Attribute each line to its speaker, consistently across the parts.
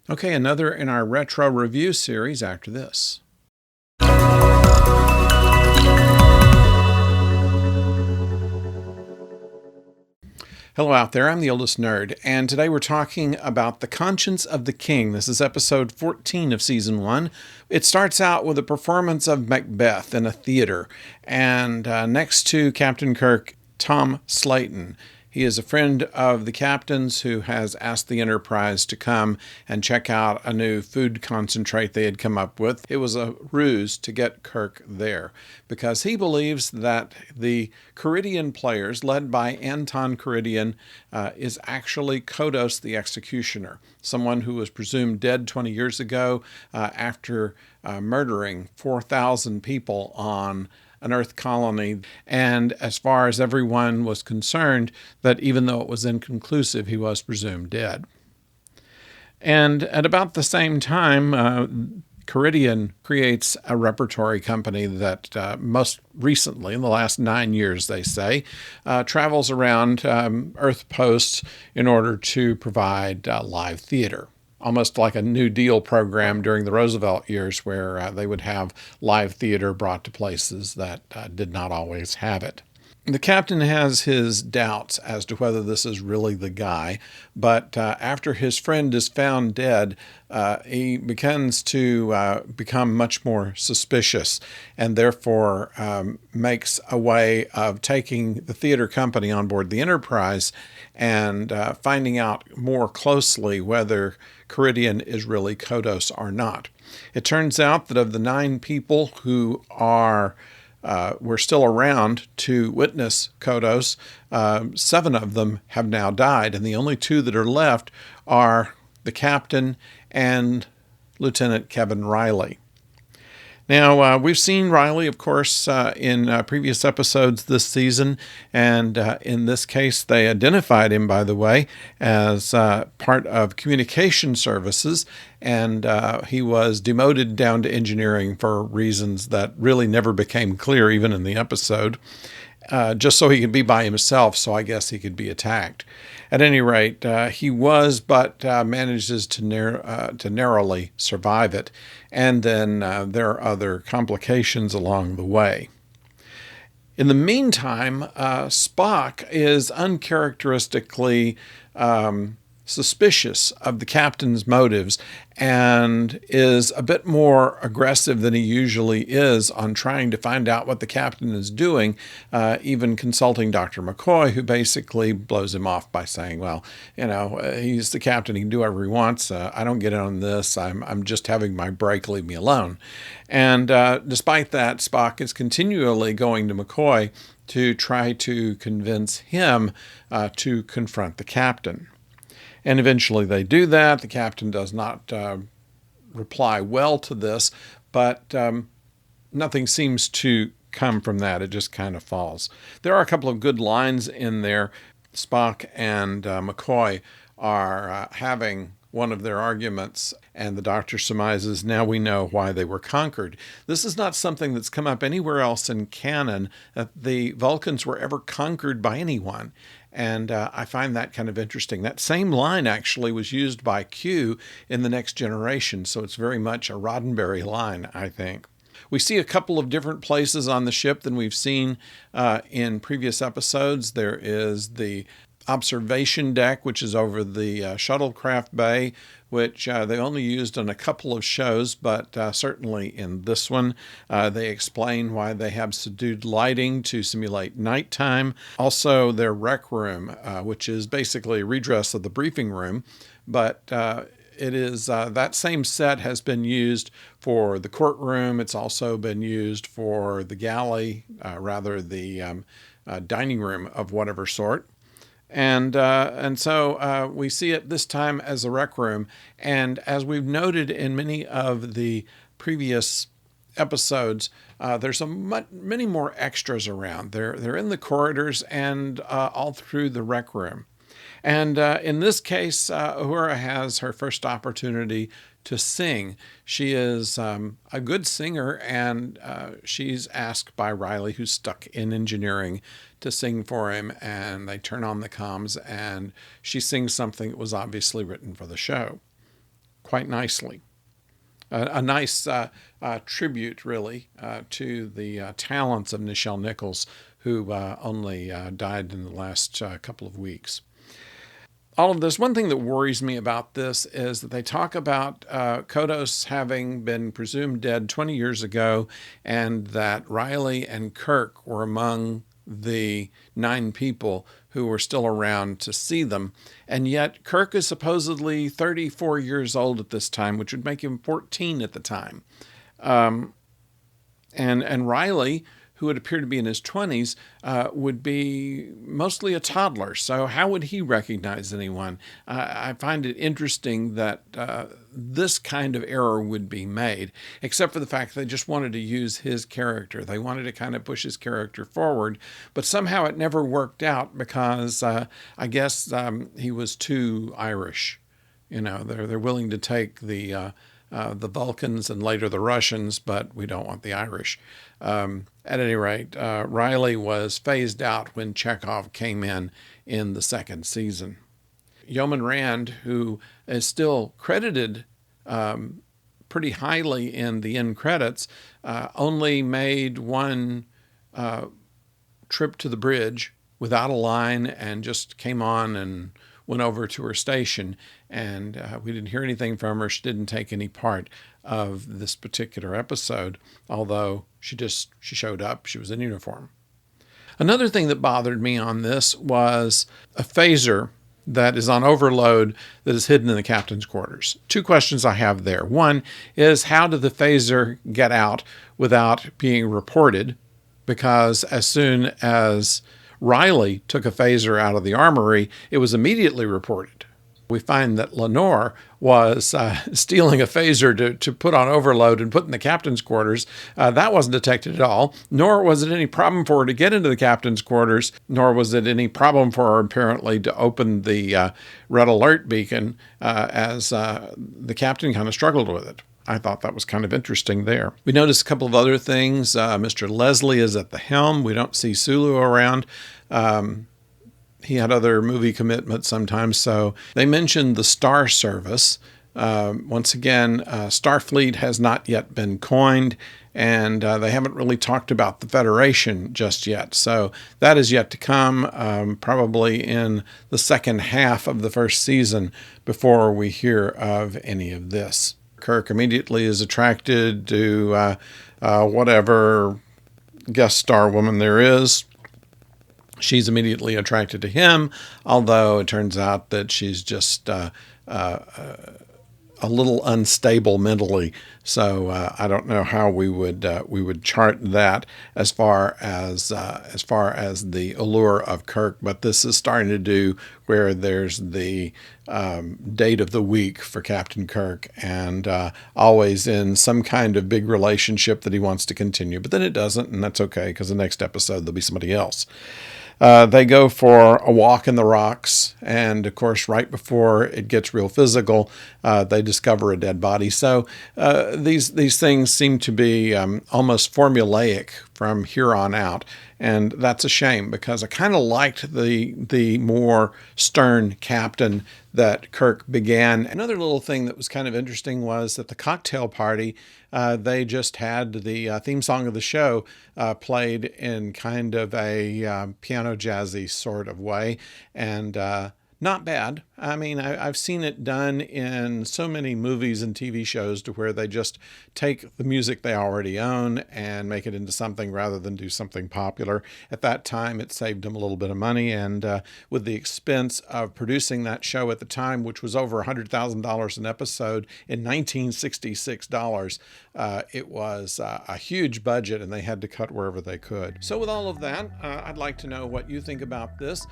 Speaker 1: Okay, another in our retro review series after this. Hello out there, I'm the oldest nerd, and today we're talking about The Conscience of the King. This is episode 14 of season 1. It starts out with a performance of Macbeth in a theater, and next to Captain Kirk, Tom Slayton. He is a friend of the captain's who has asked the Enterprise to come and check out a new food concentrate they had come up with. It was a ruse to get Kirk there because he believes that the Caridian players, led by Anton Caridian, is actually TOS the Executioner, someone who was presumed dead 20 years ago after murdering 4,000 people on an Earth colony, and as far as everyone was concerned, that even though it was inconclusive, he was presumed dead. And at about the same time, Caridian creates a repertory company that most recently, in the last 9 years, they say, travels around Earth posts in order to provide live theater. Almost like a New Deal program during the Roosevelt years where they would have live theater brought to places that did not always have it. The captain has his doubts as to whether this is really the guy, but after his friend is found dead, he begins to become much more suspicious and therefore makes a way of taking the theater company on board the Enterprise and finding out more closely whether Caridian is really TOS or not. It turns out that of the 9 people who were still around to witness TOS, 7 of them have now died, and the only 2 that are left are the captain and Lieutenant Kevin Riley. Now, we've seen Riley, of course, in previous episodes this season, and in this case, they identified him, by the way, as part of communication services, and he was demoted down to engineering for reasons that really never became clear, even in the episode. Just so he could be by himself, so I guess he could be attacked. At any rate, he was, but manages to narrowly survive it. And then there are other complications along the way. In the meantime, Spock is uncharacteristically suspicious of the captain's motives and is a bit more aggressive than he usually is on trying to find out what the captain is doing, even consulting Dr. McCoy, who basically blows him off by saying, well, he's the captain, he can do whatever he wants. I don't get in on this. I'm just having my break, leave me alone. And despite that, Spock is continually going to McCoy to try to convince him to confront the captain. And eventually they do that. The captain does not reply well to this, but nothing seems to come from that. It just kind of falls. There are a couple of good lines in there. Spock and McCoy are having one of their arguments, and the doctor surmises, now we know why they were conquered. This is not something that's come up anywhere else in canon, that the Vulcans were ever conquered by anyone. And I find that kind of interesting. That same line actually was used by Q in The Next Generation, so it's very much a Roddenberry line, I think. We see a couple of different places on the ship than we've seen in previous episodes. There is the observation deck, which is over the shuttlecraft bay, which they only used on a couple of shows, but certainly in this one, they explain why they have subdued lighting to simulate nighttime. Also, their rec room, which is basically a redress of the briefing room, but it is that same set has been used for the courtroom. It's also been used for the galley, the dining room of whatever sort. And so we see it this time as a rec room. And as we've noted in many of the previous episodes, there's many more extras around. They're in the corridors and all through the rec room. And in this case, Uhura has her first opportunity to sing. She is a good singer, and she's asked by Riley, who's stuck in engineering, to sing for him, and they turn on the comms, and she sings something that was obviously written for the show. quite nicely. A nice tribute, really, to the talents of Nichelle Nichols, who only died in the last couple of weeks. All of this, one thing that worries me about this is that they talk about TOS having been presumed dead 20 years ago, and that Riley and Kirk were among the 9 people who were still around to see them. And yet Kirk is supposedly 34 years old at this time, which would make him 14 at the time. And Riley, who would appear to be in his 20s, would be mostly a toddler. So how would he recognize anyone? I find it interesting that this kind of error would be made, except for the fact that they just wanted to use his character. They wanted to kind of push his character forward, but somehow it never worked out because I guess he was too Irish. You know, they're willing to take the Vulcans and later the Russians, but we don't want the Irish. At any rate, Riley was phased out when Chekhov came in the second season. Yeoman Rand, who is still credited pretty highly in the end credits, only made one trip to the bridge without a line and just came on and went over to her station, and we didn't hear anything from her. She didn't take any part of this particular episode, although she showed up. She was in uniform. Another thing that bothered me on this was a phaser that is on overload that is hidden in the captain's quarters. 2 questions I have there. One is, how did the phaser get out without being reported? Because as soon as Riley took a phaser out of the armory, it was immediately reported. We find that Lenore was stealing a phaser to put on overload and put in the captain's quarters. That wasn't detected at all, nor was it any problem for her to get into the captain's quarters, nor was it any problem for her, apparently, to open the red alert beacon as the captain kind of struggled with it. I thought that was kind of interesting there. We noticed a couple of other things. Mr. Leslie is at the helm. We don't see Sulu around. He had other movie commitments sometimes, so they mentioned the Star Service. Once again, Starfleet has not yet been coined, and they haven't really talked about the Federation just yet. So that is yet to come, probably in the second half of the first season before we hear of any of this. Kirk immediately is attracted to whatever guest star woman there is. She's immediately attracted to him, although it turns out that she's just a little unstable mentally. So I don't know how we would chart that as far as the allure of Kirk. But this is starting to do where there's the date of the week for Captain Kirk, and always in some kind of big relationship that he wants to continue. But then it doesn't, and that's okay, because the next episode there'll be somebody else. They go for a walk in the rocks, and of course, right before it gets real physical, they discover a dead body. So these things seem to be almost formulaic from here on out, and that's a shame, because I kind of liked the more stern captain that Kirk began. Another little thing that was kind of interesting was that the cocktail party, they just had the theme song of the show played in kind of a piano jazzy sort of way, and not bad. I mean, I've seen it done in so many movies and TV shows to where they just take the music they already own and make it into something rather than do something popular. At that time, it saved them a little bit of money, and with the expense of producing that show at the time, which was over $100,000 an episode in 1966 dollars, it was a huge budget, and they had to cut wherever they could. So with all of that, I'd like to know what you think about this.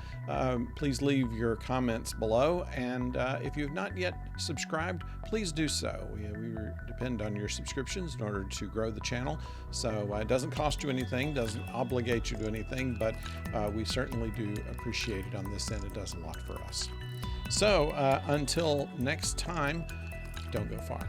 Speaker 1: Please leave your comments below, and if you've not yet subscribed, please do so. We depend on your subscriptions in order to grow the channel, so it doesn't cost you anything, doesn't obligate you to anything, but we certainly do appreciate it on this end. It does a lot for us. So until next time, don't go far.